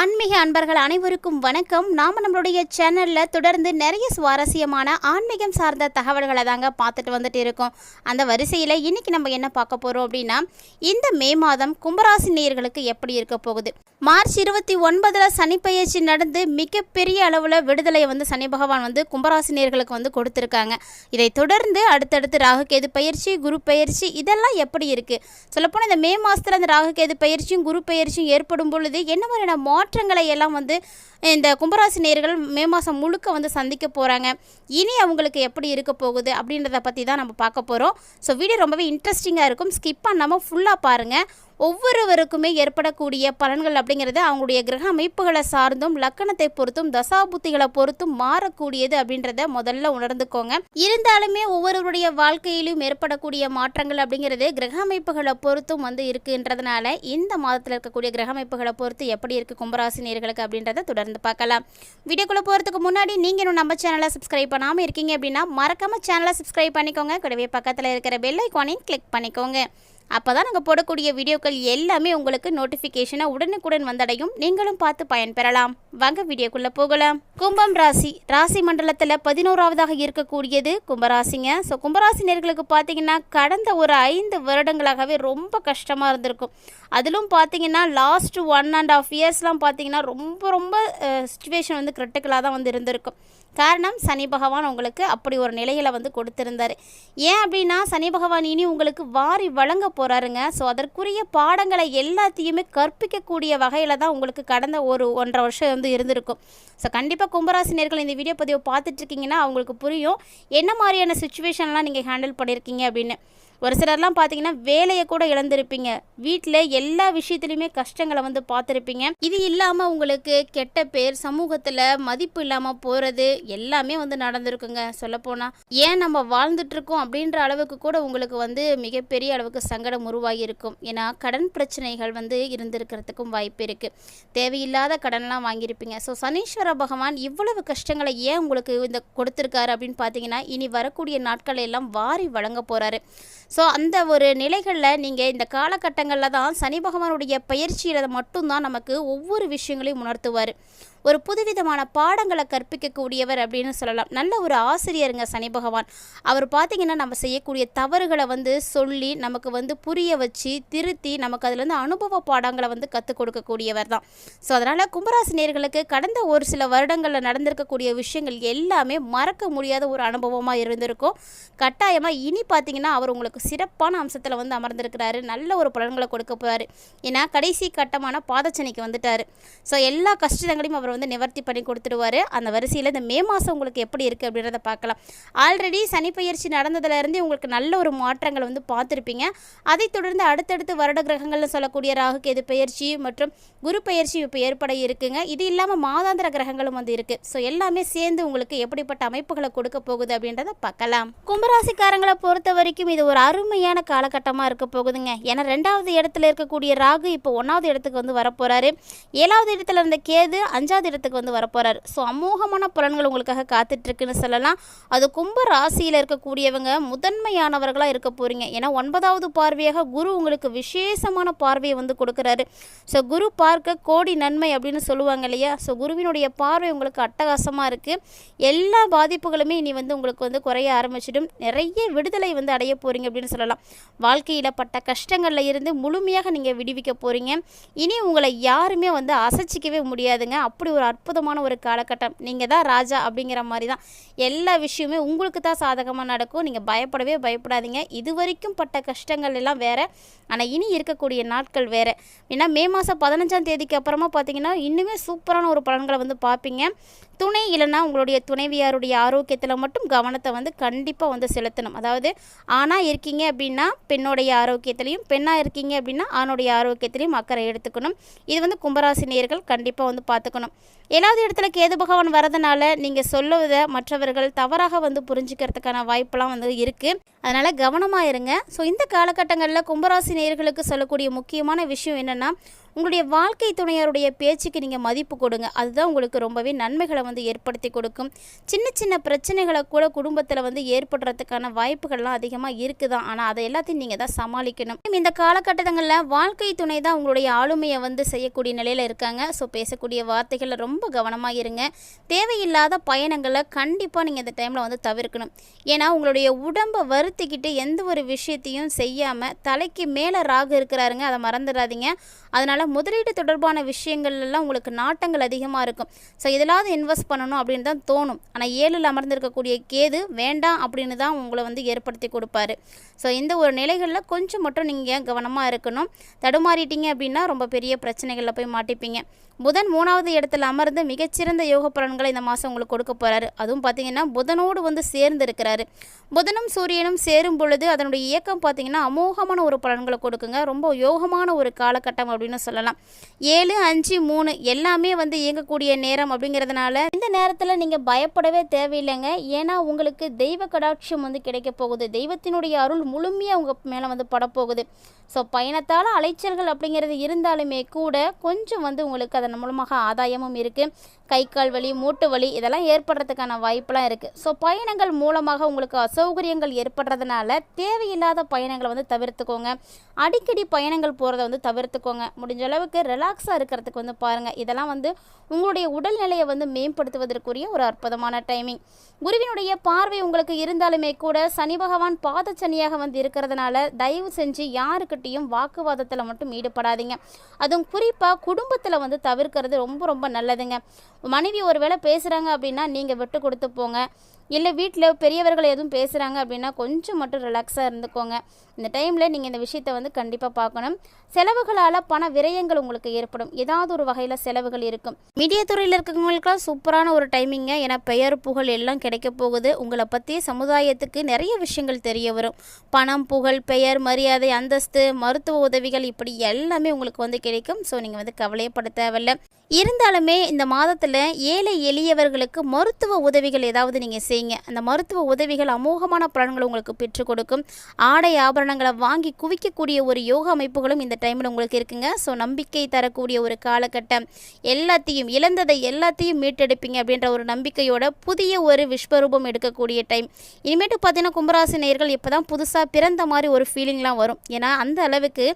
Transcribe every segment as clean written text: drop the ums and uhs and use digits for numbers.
ஆன்மீக அன்பர்கள் அனைவருக்கும் வணக்கம். நாம் நம்மளுடைய சேனலில் தொடர்ந்து நிறைய சுவாரஸ்யமான ஆன்மீகம் சார்ந்த தகவல்களை தாங்க பார்த்துட்டு வந்துட்டு இருக்கோம். அந்த வரிசையில் இன்றைக்கி நம்ம என்ன பார்க்க போகிறோம் அப்படின்னா, இந்த மே மாதம் கும்பராசி நேயர்களுக்கு எப்படி இருக்க போகுது. மார்ச் 29 சனிப்பெயர்ச்சி நடந்து மிகப்பெரிய அளவில் விடுதலையை சனி பகவான் கும்பராசி நேயர்களுக்கு கொடுத்துருக்காங்க. இதை தொடர்ந்து அடுத்தடுத்து ராகுகேது பயிற்சி, குரு பயிற்சி இதெல்லாம் எப்படி இருக்குது சொல்லப்போனால், இந்த மே மாதத்தில் அந்த ராகுகேது பயிற்சியும் குரு பயிற்சியும் ஏற்படும் பொழுது என்ன மாதிரியான மாற்றங்களை எல்லாம் இந்த கும்பராசி நேயர்கள் மே மாதம் முழுக்க சந்திக்க போகிறாங்க. இனி அவங்களுக்கு எப்படி இருக்க போகுது அப்படின்றத பற்றி தான் நம்ம பார்க்க போகிறோம். ஸோ வீடியோ ரொம்பவே இன்ட்ரெஸ்டிங்காக இருக்கும். ஸ்கிப் பண்ணாமல் ஃபுல்லாக பாருங்கள். ஒவ்வொருவருக்குமே ஏற்படக்கூடிய பலன்கள் அப்படிங்கிறது அவங்களுடைய கிரக அமைப்புகளை சார்ந்தும் லக்கணத்தை பொறுத்தும் தசாபுத்திகளை பொறுத்தும் மாறக்கூடியது அப்படின்றத முதல்ல உணர்ந்துக்கோங்க. இருந்தாலுமே ஒவ்வொருவருடைய வாழ்க்கையிலும் ஏற்படக்கூடிய மாற்றங்கள் அப்படிங்கிறது கிரக அமைப்புகளை பொறுத்தும் இருக்குன்றதுனால இந்த மாதத்தில் இருக்கக்கூடிய கிரக அமைப்புகளை பொறுத்து எப்படி இருக்குது கும்பராசி நேயர்களுக்கு அப்படின்றத தொடர்ந்து பார்க்கலாம். வீடியோக்குள்ளே போகிறதுக்கு முன்னாடி நீங்கள் இன்னும் நம்ம சேனலை சப்ஸ்கிரைப் பண்ணாமல் இருக்கீங்க அப்படின்னா மறக்காமல் சேனலை சப்ஸ்கிரைப் பண்ணிக்கோங்க. கூடவே பக்கத்தில் இருக்கிற பெல் ஐக்கானையும் கிளிக் பண்ணிக்கோங்க. அப்போ தான் நாங்கள் போடக்கூடிய வீடியோக்கள் எல்லாமே உங்களுக்கு நோட்டிஃபிகேஷனாக உடனுக்குடன் வந்தடையும். நீங்களும் பார்த்து பயன்பெறலாம். வாங்க வீடியோக்குள்ளே போகலாம். கும்பம் ராசி மண்டலத்தில் 11ஆவதாக இருக்கக்கூடியது கும்பராசிங்க. ஸோ கும்பராசி நேயர்களுக்கு பார்த்தீங்கன்னா கடந்த ஒரு 5 வருடங்களாகவே ரொம்ப கஷ்டமாக இருந்திருக்கும். அதிலும் பார்த்தீங்கன்னா லாஸ்ட் 1.5 இயர்ஸ்லாம் பார்த்தீங்கன்னா ரொம்ப சிச்சுவேஷன் கிரிட்டிக்கலாக தான் இருந்திருக்கும். காரணம் சனி பகவான் உங்களுக்கு அப்படி ஒரு நிலையில் கொடுத்திருந்தார். ஏன் அப்படின்னா சனி பகவான் இனி உங்களுக்கு வாரி வழங்க போகிறாருங்க. ஸோ அதற்குரிய பாடங்களை எல்லாத்தையுமே கற்பிக்கக்கூடிய வகையில் தான் உங்களுக்கு கடந்த ஒரு 1.5 வருஷம் இருந்திருக்கும். ஸோ கண்டிப்பாக கும்பராசி நேயர்கள் இந்த வீடியோ பதிவை பார்த்துட்ருக்கீங்கன்னா அவங்களுக்கு புரியும் என்ன மாதிரியான சுச்சுவேஷன்லாம் நீங்கள் ஹேண்டில் பண்ணியிருக்கீங்க அப்படின்னு. ஒரு சிலர்லாம் பார்த்தீங்கன்னா வேலையை கூட இழந்திருப்பீங்க. வீட்டில் எல்லா விஷயத்துலையுமே கஷ்டங்களை பார்த்துருப்பீங்க. இது இல்லாமல் உங்களுக்கு கெட்ட பேர், சமூகத்தில் மதிப்பு இல்லாமல் போகிறது எல்லாமே நடந்திருக்குங்க. சொல்லப்போனால் ஏன் நம்ம வாழ்ந்துட்டுருக்கோம் அப்படின்ற அளவுக்கு கூட உங்களுக்கு மிகப்பெரிய அளவுக்கு சங்கடம் உருவாகி இருக்கும். ஏன்னா கடன் பிரச்சனைகள் இருந்திருக்கிறதுக்கும் வாய்ப்பு இருக்குது. தேவையில்லாத கடன்லாம் வாங்கியிருப்பீங்க. ஸோ சனீஸ்வர பகவான் இவ்வளவு கஷ்டங்களை ஏன் உங்களுக்கு கொடுத்துருக்காரு அப்படின்னு பார்த்தீங்கன்னா, இனி வரக்கூடிய நாட்கள் எல்லாம் வாரி வழங்க போகிறாரு. ஸோ அந்த ஒரு நிலைகளில் நீங்கள் இந்த காலகட்டங்களில் தான் சனி பகவானுடைய பயிற்சியில் மட்டும்தான் நமக்கு ஒவ்வொரு விஷயங்களையும் உணர்த்துவார். ஒரு புதுவிதமான பாடங்களை கற்பிக்கக்கூடியவர் அப்படின்னு சொல்லலாம். நல்ல ஒரு ஆசிரியருங்க சனி பகவான். அவர் பார்த்திங்கன்னா நம்ம செய்யக்கூடிய தவறுகளை சொல்லி நமக்கு புரிய வச்சு திருத்தி நமக்கு அதுலேருந்து அனுபவ பாடங்களை கற்றுக் கொடுக்கக்கூடியவர் தான். ஸோ அதனால் கும்பராசி நேயர்களுக்கு கடந்த ஒரு சில வருடங்களில் நடந்திருக்கக்கூடிய விஷயங்கள் எல்லாமே மறக்க முடியாத ஒரு அனுபவமாக இருந்திருக்கும். கட்டாயமாக இனி பார்த்திங்கன்னா அவர் உங்களுக்கு சிறப்பான அம்சத்தில் அமர்ந்திருக்கிறாரு. நல்ல ஒரு பலன்களை கொடுக்க போகிறாரு. ஏன்னா கடைசி கட்டமான பாதச்சனிக்கு வந்துட்டார். ஸோ எல்லா கஷ்டங்களையும் அவர் நிவர்த்தி பண்ணி கொடுத்துடுவார். அந்த வரிசையில் இந்த மே மாதம் உங்களுக்கு எப்படி இருக்குது அப்படின்றத பார்க்கலாம். ஆல்ரெடி சனி பயிற்சி நடந்ததுலேருந்து உங்களுக்கு நல்ல ஒரு மாற்றங்கள் பார்த்துருப்பீங்க. அதைத் தொடர்ந்து அடுத்தடுத்து வருட கிரகங்கள்னு சொல்லக்கூடிய ராகுகேது பயிற்சி மற்றும் குரு பயிற்சி இப்போ ஏற்பட இருக்குங்க. இது இல்லாமல் மாதாந்திர கிரகங்களும் இருக்குது. ஸோ எல்லாமே சேர்ந்து உங்களுக்கு எப்படிப்பட்ட அமைப்புகளை கொடுக்க போகுது அப்படின்றத பார்க்கலாம். கும்பராசிக்காரங்களை பொறுத்த வரைக்கும் இது ஒரு அருமையான காலகட்டமாக இருக்க போகுதுங்க. ஏன்னா 2வது இடத்துல இருக்கக்கூடிய ராகு இப்போ 1வது இடத்துக்கு வரப்போகிறாரு. 7வது இடத்துல இருந்த கேது 5வது இடத்துக்கு வரப்போறாரு. ஸோ அமோகமான பலன்கள் உங்களுக்காக காத்துட்ருக்குன்னு சொல்லலாம். அது கும்ப ராசியில் இருக்கக்கூடியவங்க முதன்மையானவர்களாக இருக்க போகிறீங்க. ஏன்னா 9வது பார்வையாக குரு உங்களுக்கு விசேஷமான பார்வையை கொடுக்குறாரு. ஸோ குரு பார்க்க கோடி நன்மை அப்படின்னு சொல்லுவாங்க இல்லையா. ஸோ குருவினுடைய பார்வை உங்களுக்கு அட்டகாசமாக இருக்குது. எல்லா பாதிப்புகளுமே இனி உங்களுக்கு குறைய ஆரம்பிச்சிடும். நிறைய விடுதலை அடைய போகிறீங்க அப்படின்னு சொல்லலாம். வாழ்க்கையில் பட்ட கஷ்டங்களில் இருந்து முழுமையாக நீங்கள் விடுவிக்க போகிறீங்க. இனி உங்களை யாருமே அசைச்சிக்கவே முடியாதுங்க. அப்படி ஒரு அற்புதமான ஒரு காலகட்டம். நீங்கள் தான் ராஜா அப்படிங்கிற மாதிரி தான் எல்லா விஷயமே உங்களுக்கு தான் சாதகமாக நடக்கும். நீங்கள் பயப்படாதீங்க. இது வரைக்கும் பட்ட கஷ்டங்கள் எல்லாம் வேறு, ஆனால் இனி இருக்கக்கூடிய நாட்கள் வேறு. ஏன்னா மே மாதம் 15ஆம் தேதிக்கு அப்புறமா பார்த்தீங்கன்னா இன்னுமே சூப்பரான ஒரு பலன்களை பார்ப்பீங்க. துணை இல்லைன்னா உங்களுடைய துணைவியாருடைய ஆரோக்கியத்தில் மட்டும் கவனத்தை கண்டிப்பாக செலுத்தணும். அதாவது ஆணாக இருக்கீங்க அப்படின்னா பெண்ணுடைய ஆரோக்கியத்திலையும், பெண்ணாக இருக்கீங்க அப்படின்னா ஆணுடைய ஆரோக்கியத்திலையும் அக்கறை எடுத்துக்கணும். இது கும்பராசி நேயர்கள் கண்டிப்பாக பார்த்துக்கணும். 7வது இடத்துல கேது பகவான் வரதுனால நீங்கள் சொல்லுவதை மற்றவர்கள் தவறாக புரிஞ்சுக்கிறதுக்கான வாய்ப்பெல்லாம் இருக்குது. அதனால் கவனமாக இருங்க. ஸோ இந்த காலகட்டங்களில் கும்பராசி நேயர்களுக்கு சொல்லக்கூடிய முக்கியமான விஷயம் என்னென்னா, உங்களுடைய வாழ்க்கை துணையருடைய பேச்சுக்கு நீங்கள் மதிப்பு கொடுங்க. அதுதான் உங்களுக்கு ரொம்பவே நன்மைகளை வந்து ஏற்படுத்தி கொடுக்கும். சின்ன சின்ன பிரச்சனைகளை கூட குடும்பத்தில் வந்து ஏற்படுறதுக்கான வாய்ப்புகள்லாம் அதிகமாக இருக்குதான். ஆனால் அதை எல்லாத்தையும் நீங்கள் தான் சமாளிக்கணும். இந்த காலகட்டங்களில் வாழ்க்கை துணை தான் உங்களுடைய ஆளுமையை வந்து செய்யக்கூடிய நிலையில் இருக்காங்க. ஸோ பேசக்கூடிய வார்த்தைகளில் ரொம்ப கவனமாக இருங்க. தேவையில்லாத பயணங்களை கண்டிப்பாக நீங்கள் இந்த டைமில் வந்து தவிர்க்கணும். ஏன்னா உங்களுடைய உடம்பை வருத்திக்கிட்டு எந்த ஒரு விஷயத்தையும் செய்யாமல் தலைக்கு மேலே ராகு இருக்கிறாருங்க, அதை மறந்துடாதீங்க. அதனால் முதலீடு தொடர்பான விஷயங்கள்லாம் உங்களுக்கு நாட்டங்கள் அதிகமாக இருக்கும். ஸோ இதெல்லாம் இன்வெஸ்ட் பண்ணணும் அப்படின்னு தான் தோணும். ஆனால் 7ல் அமர்ந்திருக்கக்கூடிய கேது வேண்டாம் அப்படின்னு தான் உங்களை வந்து ஏற்படுத்தி கொடுப்பாரு. ஸோ இந்த ஒரு நிலைகளில் கொஞ்சம் மட்டும் நீங்கள் கவனமாக இருக்கணும். தடுமாறிட்டீங்க அப்படின்னா ரொம்ப பெரிய பிரச்சனைகளில் போய் மாட்டிப்பீங்க. புதன் 3வது இடத்துல அமர்ந்து மிகச்சிறந்த யோக பலன்களை இந்த மாதம் உங்களுக்கு கொடுக்க போகிறாரு. அதுவும் பார்த்திங்கன்னா புதனோடு வந்து சேர்ந்து இருக்கிறாரு. புதனும் சூரியனும் சேரும் பொழுது அதனுடைய இயக்கம் பார்த்திங்கன்னா அமோகமான ஒரு பலன்களை கொடுக்குங்க. ரொம்ப யோகமான ஒரு காலகட்டம் அப்படின்னு சொல்லலாம். 7, 5, 3 எல்லாமே வந்து இயங்கக்கூடிய நேரம் அப்படிங்கிறதுனால இந்த நேரத்தில் நீங்கள் பயப்படவே தேவையில்லைங்க. ஏன்னா உங்களுக்கு தெய்வ கடாட்சியம் வந்து கிடைக்க போகுது. தெய்வத்தினுடைய அருள் முழுமையாக உங்கள் மேலே வந்து படப்போகுது. ஸோ பயணத்தால் அலைச்சல்கள் அப்படிங்கிறது இருந்தாலுமே கூட கொஞ்சம் வந்து உங்களுக்கு அதன் மூலமாக ஆதாயமும் இருக்குது. கை கால் வலி, மூட்டு வலி இதெல்லாம் ஏற்படுறதுக்கான வாய்ப்பெலாம் இருக்குது. ஸோ பயணங்கள் மூலமாக உங்களுக்கு அசௌகரியங்கள் ஏற்படுறதுனால தேவையில்லாத பயணங்களை வந்து தவிர்த்துக்கோங்க. அடிக்கடி பயணங்கள் போகிறத வந்து தவிர்த்துக்கோங்க. முடிஞ்ச அளவுக்கு ரிலாக்ஸாக இருக்கிறதுக்கு வந்து பாருங்கள். இதெல்லாம் வந்து உங்களுடைய உடல்நிலையை வந்து மேம்படுத்துவதற்குரிய ஒரு அற்புதமான டைமிங். குருவினுடைய பார்வை உங்களுக்கு இருந்தாலுமே கூட சனி பகவான் பாதச்சனியாக வந்து இருக்கிறதுனால தயவு செஞ்சு யாருக்கிட்டையும் வாக்குவாதத்தில் மட்டும் ஈடுபடாதீங்க. அதுவும் குறிப்பாக குடும்பத்தில் வந்து தவிர்க்கிறது ரொம்ப ரொம்ப நல்லதுங்க. மனைவி ஒரு வேளை பேசுகிறாங்க அப்படின்னா நீங்கள் விட்டு கொடுத்து போங்க. இல்லை வீட்டில் பெரியவர்கள் எதுவும் பேசுகிறாங்க அப்படின்னா கொஞ்சம் மட்டும் ரிலாக்ஸாக இருந்துக்கோங்க. இந்த டைமில் நீங்கள் இந்த விஷயத்தை வந்து கண்டிப்பாக பார்க்கணும். செலவுகளால் பண விரயங்கள் உங்களுக்கு ஏற்படும். ஏதாவது ஒரு வகையில் செலவுகள் இருக்கும். மீடியா துறையில் இருக்கிறவங்களுக்குலாம் சூப்பரான ஒரு டைமிங்க. ஏன்னா பெயர் புகழ் எல்லாம் கிடைக்க போகுது. உங்களை பற்றி சமுதாயத்துக்கு நிறைய விஷயங்கள் தெரிய வரும். பணம், புகழ், பெயர், மரியாதை, அந்தஸ்து, மருத்துவ உதவிகள் இப்படி எல்லாமே உங்களுக்கு வந்து கிடைக்கும். ஸோ நீங்கள் வந்து கவலையப்பட தேவையில்லை. இருந்தாலுமே இந்த மாதத்தில் ஏழை எளியவர்களுக்கு மருத்துவ உதவிகள் ஏதாவது நீங்கள் செய்யுங்க. அந்த மருத்துவ உதவிகள் அமோகமான பலன்களை உங்களுக்கு பெற்றுக் கொடுக்கும். ஆடை ஆபரணங்களை வாங்கி குவிக்கக்கூடிய ஒரு யோக அமைப்புகளும் இந்த டைமில் உங்களுக்கு இருக்குங்க. ஸோ நம்பிக்கை தரக்கூடிய ஒரு காலகட்டம். எல்லாத்தையும் இழந்ததை எல்லாத்தையும் மீட்டெடுப்பீங்க அப்படின்ற ஒரு நம்பிக்கையோட புதிய ஒரு விஸ்வரூபம் எடுக்கக்கூடிய டைம். இனிமேட்டு பார்த்தீங்கன்னா கும்பராசி நேயர்கள் இப்போ தான் புதுசாக பிறந்த மாதிரி ஒரு ஃபீலிங்லாம் வரும். ஏன்னா அந்த அளவுக்கு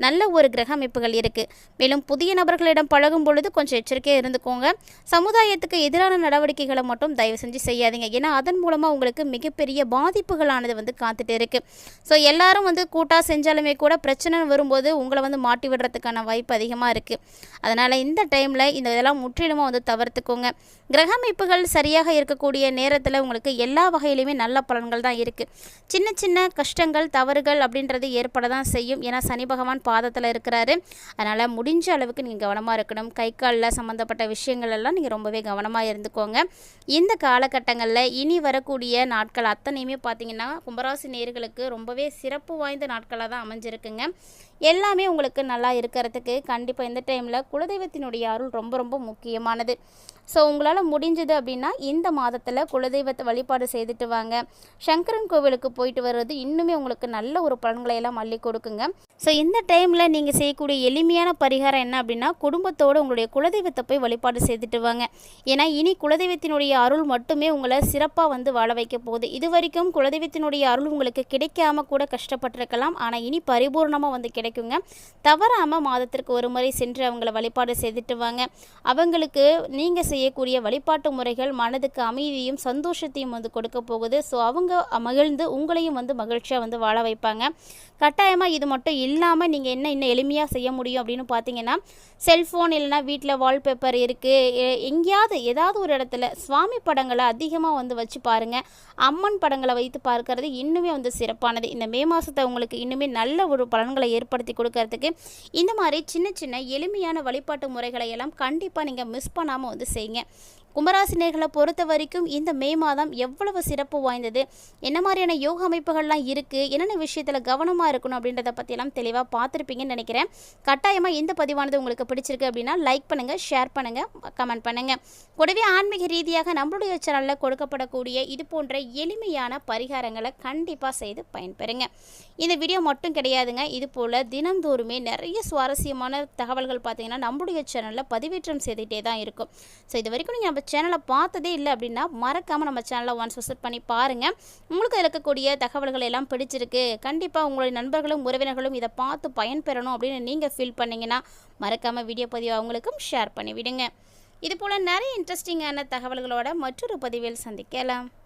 நல்ல ஒரு கிரக அமைப்புகள் இருக்குது. மேலும் புதிய நபர்களிடம் பழகும் பொழுது கொஞ்சம் எச்சரிக்கையாக இருந்துக்கோங்க. சமுதாயத்துக்கு எதிரான நடவடிக்கைகளை மட்டும் தயவு செஞ்சு செய்யாதீங்க. ஏன்னா அதன் மூலமாக உங்களுக்கு மிகப்பெரிய பாதிப்புகளானது வந்து காத்துட்டு இருக்குது. ஸோ எல்லாரும் வந்து கூட்டாக செஞ்சாலுமே கூட பிரச்சனை வரும்போது உங்களை வந்து மாட்டி விடுறதுக்கான வாய்ப்பு அதிகமாக இருக்குது. அதனால் இந்த டைமில் இதெல்லாம் முற்றிலுமாக வந்து தவிர்த்துக்கோங்க. கிரக அமைப்புகள் சரியாக இருக்கக்கூடிய நேரத்தில் உங்களுக்கு எல்லா வகையிலுமே நல்ல பலன்கள் தான் இருக்குது. சின்ன சின்ன கஷ்டங்கள், தவறுகள் அப்படின்றது ஏற்பட தான் செய்யும். ஏன்னா சனி பகவான் பாதத்தில் இருக்கிறாரு. அதனால் முடிஞ்ச அளவுக்கு நீங்கள் கவனமாக இருக்கணும். கை காலில் சம்மந்தப்பட்ட விஷயங்கள் எல்லாம் நீங்கள் ரொம்பவே கவனமாக இருந்துக்கோங்க. இந்த காலகட்டங்களில் இனி வரக்கூடிய நாட்கள் அத்தனையுமே பார்த்திங்கன்னா கும்பராசி நேயர்களுக்கு ரொம்பவே சிறப்பு வாய்ந்த நாட்களாக தான் அமைஞ்சிருக்குங்க. எல்லாமே உங்களுக்கு நல்லா இருக்கிறதுக்கு கண்டிப்பாக இந்த டைமில் குலதெய்வத்தினுடைய அருள் ரொம்ப ரொம்ப முக்கியமானது. ஸோ உங்களால் முடிஞ்சது அப்படின்னா இந்த மாதத்தில் குலதெய்வத்தை வழிபாடு செய்துட்டு வாங்க. சங்கரன் கோவிலுக்கு போயிட்டு வர்றது இன்னுமே உங்களுக்கு நல்ல ஒரு பலன்களை எல்லாம் அள்ளி கொடுக்குங்க. ஸோ இந்த டைமில் நீங்கள் செய்யக்கூடிய எளிமையான பரிகாரம் என்ன அப்படின்னா குடும்பத்தோடு உங்களுடைய குலதெய்வத்தை போய் வழிபாடு செய்துட்டு வாங்க. ஏன்னா இனி குலதெய்வத்தினுடைய அருள் மட்டுமே உங்களை சிறப்பாக வந்து வாழ வைக்க போகுது. இது வரைக்கும் குலதெய்வத்தினுடைய அருள் உங்களுக்கு கிடைக்காம கூட கஷ்டப்பட்டிருக்கலாம். ஆனால் இனி பரிபூர்ணமாக வந்து கிடைக்குங்க. தவறாமல் மாதத்திற்கு ஒரு முறை சென்று அவங்கள வழிபாடு செய்துட்டு வாங்க. அவங்களுக்கு நீங்கள் செய்யக்கூடிய வழிபாட்டு முறைகள் மனதுக்கு அமைதியும் சந்தோஷத்தையும் வந்து கொடுக்க போகுது. ஸோ அவங்க மகிழ்ந்து உங்களையும் வந்து மகிழ்ச்சியாக வந்து வாழ வைப்பாங்க. கட்டாயமாக இது மட்டும் இல்லாமல் நீங்கள் இன்னும் எளிமையாக செய்ய முடியும் அப்படின்னு பார்த்தீங்கன்னா செல்ஃபோன் இல்லைனா வீட்டில் வால்பேப்பர் இருக்குது, எங்கேயாவது ஏதாவது ஒரு இடத்துல சுவாமி படங்களை அதிகமாக வந்து வச்சு பாருங்கள். அம்மன் படங்களை வைத்து பார்க்கறது இன்னுமே வந்து சிறப்பானது. இந்த மே மாதத்தை உங்களுக்கு இன்னுமே நல்ல ஒரு பலன்களை ஏற்படுத்தி கொடுக்கறதுக்கு இந்த மாதிரி சின்ன சின்ன எளிமையான வழிபாட்டு முறைகளை எல்லாம் கண்டிப்பாக நீங்கள் மிஸ் பண்ணாமல் வந்து செய்யுங்க. கும்பராசினியர்களை பொறுத்த வரைக்கும் இந்த மே மாதம் எவ்வளவு சிறப்பு வாய்ந்தது, என்ன மாதிரியான யோக அமைப்புகள்லாம் இருக்குது, என்னென்ன விஷயத்தில் கவனமாக இருக்கணும் அப்படின்றத பற்றியெல்லாம் தெளிவாக பார்த்துருப்பீங்கன்னு நினைக்கிறேன். கட்டாயமாக இந்த பதிவானது உங்களுக்கு பிடிச்சிருக்கு அப்படின்னா லைக் பண்ணுங்கள், ஷேர் பண்ணுங்கள், கமெண்ட் பண்ணுங்கள். கூடவே ஆன்மீக ரீதியாக நம்மளுடைய சேனலில் கொடுக்கப்படக்கூடிய இது போன்ற எளிமையான பரிகாரங்களை கண்டிப்பாக செய்து பயன்பெறுங்க. இந்த வீடியோ மட்டும் கிடையாதுங்க, இது போல் தினந்தோறுமே நிறைய சுவாரஸ்யமான தகவல்கள் பார்த்தீங்கன்னா நம்மளுடைய சேனலில் பதிவேற்றம் செய்துகிட்டே தான் இருக்கும். ஸோ இது வரைக்கும் நீங்கள் நம்ம சேனலை பார்த்ததே இல்லை அப்படின்னா மறக்காமல் நம்ம சேனலை ஒன்ஸ் விசிட் பண்ணி பாருங்கள். உங்களுக்கு இருக்கக்கூடிய தகவல்கள் எல்லாம் பிடிச்சிருக்கு, கண்டிப்பாக உங்களுடைய நண்பர்களும் உறவினர்களும் இதை பார்த்து பயன்பெறணும் அப்படின்னு நீங்கள் ஃபீல் பண்ணிங்கன்னா மறக்காமல் வீடியோ பதிவு அவங்களுக்கும் ஷேர் பண்ணிவிடுங்க. இது போல் நிறைய இன்ட்ரெஸ்டிங்கான தகவல்களோட மற்றொரு பதிவில் சந்திக்கலாம்.